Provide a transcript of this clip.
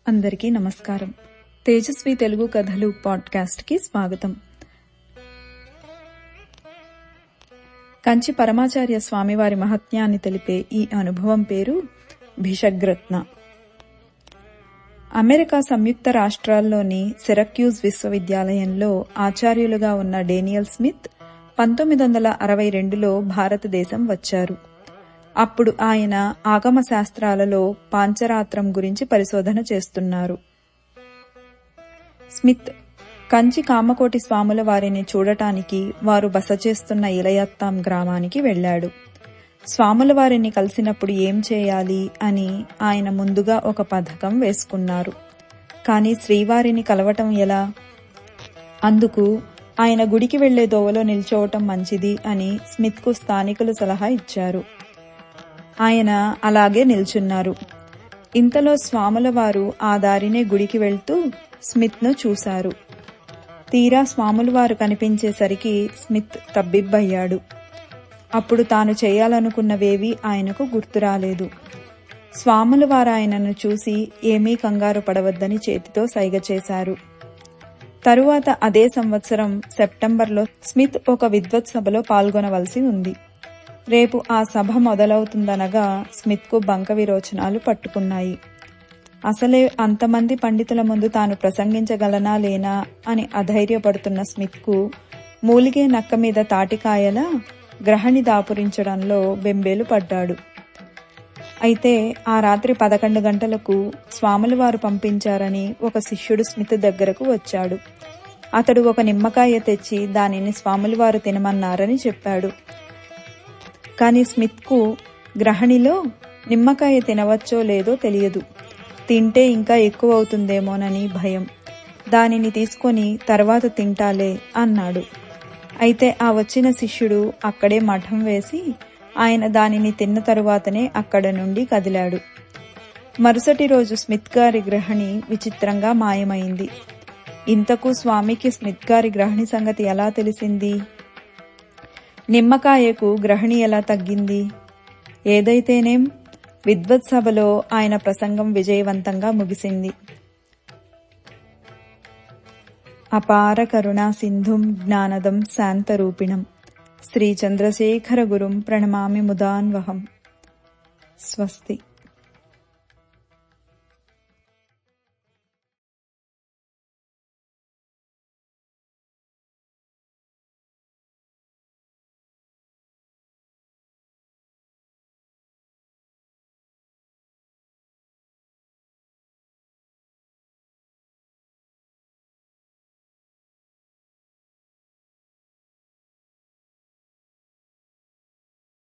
అందరికీ నమస్కారం. తేజస్వి తెలుగు కథలు పాడ్కాస్ట్కి స్వాగతం. కంచి పరమాచార్య స్వామివారి మహత్యాన్ని తెలిపే ఈ అనుభవం పేరు భిషగ్రత్న. అమెరికా సంయుక్త రాష్ట్రాల్లోని సిరక్యూజ్ విశ్వవిద్యాలయంలో ఆచార్యులుగా ఉన్న డేనియల్ స్మిత్ 1962లో భారతదేశం వచ్చారు. అప్పుడు ఆయన ఆగమ శాస్త్రాలలో పాంచరాత్రం గురించి పరిశోధన చేస్తున్నారు. స్మిత్ కంచి కామకోటి స్వాముల వారిని చూడటానికి వారు బస చేస్తున్న ఇలయత్తాం గ్రామానికి వెళ్లాడు. స్వాముల వారిని కలిసినప్పుడు ఏం చేయాలి అని ఆయన ముందుగా ఒక పథకం వేసుకున్నారు. కానీ శ్రీవారిని కలవటం ఎలా? అందుకు ఆయన గుడికి వెళ్లే దోవలో నిల్చోవటం మంచిది అని స్మిత్కు స్థానికులు సలహా ఇచ్చారు. ఆయన అలాగే నిల్చున్నారు. ఇంతలో స్వాముల వారు ఆ దారినే గుడికి వెళ్తూ స్మిత్ను చూశారు. తీరా స్వాముల వారు కనిపించేసరికి స్మిత్ తబ్బిబ్బయ్యాడు. అప్పుడు తాను చేయాలనుకున్నవేవీ ఆయనకు గుర్తురాలేదు. స్వాముల వారు ఆయనను చూసి ఏమీ కంగారు పడవద్దని చేతితో సైగ చేశారు. తరువాత అదే సంవత్సరం సెప్టెంబర్లో స్మిత్ ఒక విద్వత్ సభలో పాల్గొనవలసి ఉంది. రేపు ఆ సభ మొదలవుతుందనగా స్మిత్కు బంక విరోచనాలు పట్టుకున్నాయి. అసలే అంతమంది పండితుల ముందు తాను ప్రసంగించగలనా లేనా అని అధైర్యపడుతున్న స్మిత్కు మూలిగే నక్క మీద తాటికాయల గ్రహణి దాపురించడంలో బెంబేలు పడ్డాడు. అయితే ఆ రాత్రి 11 గంటలకు స్వాముల వారు పంపించారని ఒక శిష్యుడు స్మిత్ దగ్గరకు వచ్చాడు. అతడు ఒక నిమ్మకాయ తెచ్చి దానిని స్వాముల వారు తినమన్నారని చెప్పాడు. కానీ స్మిత్కు గ్రహణిలో నిమ్మకాయ తినవచ్చో లేదో తెలియదు. తింటే ఇంకా ఎక్కువ అవుతుందేమోనని భయం. దానిని తీసుకొని తర్వాత తింటాలే అన్నాడు. అయితే ఆ వచ్చిన శిష్యుడు అక్కడే మఠం వేసి ఆయన దానిని తిన్న తరువాతనే అక్కడ నుండి కదిలాడు. మరుసటి రోజు స్మిత్ గారి గ్రహణి విచిత్రంగా మాయమైంది. ఇంతకు స్వామికి స్మిత్ గారి గ్రహణి సంగతి ఎలా తెలిసింది? నిమ్మకాయకు గ్రహణి ఎలా తగ్గింది? ఏదైతేనేం విద్వత్ సభలో ఆయన ప్రసంగం విజయవంతంగా ముగిసింది. అపార కరుణా సింధుం జ్ఞానదం శాంతరూపిణం శ్రీ చంద్రశేఖర గురుం ప్రణమామి ముదాన్వహం. స్వస్తి.